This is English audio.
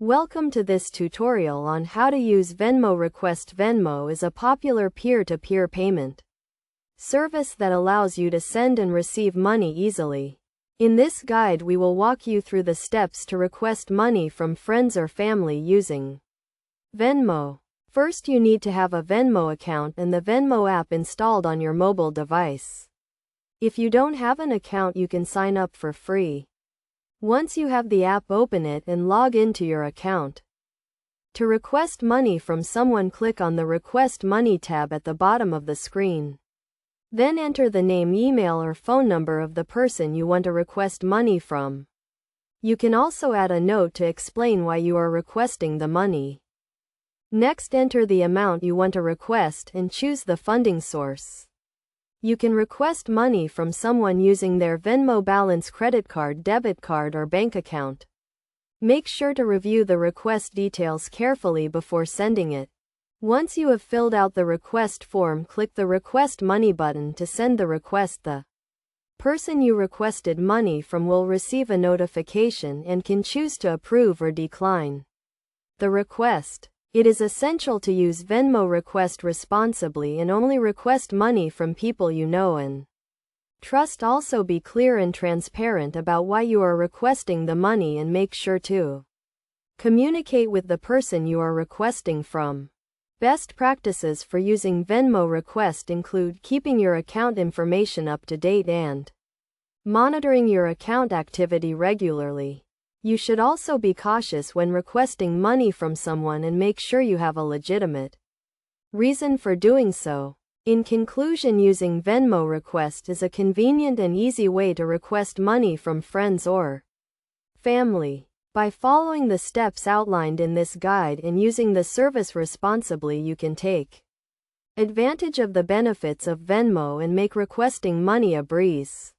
Welcome to this tutorial on how to use Venmo Request. Venmo is a popular peer-to-peer payment service that allows you to send and receive money easily. In this guide we will walk you through the steps to request money from friends or family using Venmo. First, you need to have a Venmo account and the Venmo app installed on your mobile device. If you don't have an account, you can sign up for free. Once you have the app, open it and log into your account. To request money from someone, click on the Request Money tab at the bottom of the screen. Then enter the name, email, or phone number of the person you want to request money from. You can also add a note to explain why you are requesting the money. Next, enter the amount you want to request and choose the funding source. You can request money from someone using their Venmo balance, credit card, debit card, or bank account. Make sure to review the request details carefully before sending it. Once you have filled out the request form, click the Request Money button to send the request. The person you requested money from will receive a notification and can choose to approve or decline the request. It is essential to use Venmo Request responsibly and only request money from people you know and trust. Also, be clear and transparent about why you are requesting the money and make sure to communicate with the person you are requesting from. Best practices for using Venmo Request include keeping your account information up to date and monitoring your account activity regularly. You should also be cautious when requesting money from someone and make sure you have a legitimate reason for doing so. In conclusion, using Venmo Request is a convenient and easy way to request money from friends or family. By following the steps outlined in this guide and using the service responsibly, you can take advantage of the benefits of Venmo and make requesting money a breeze.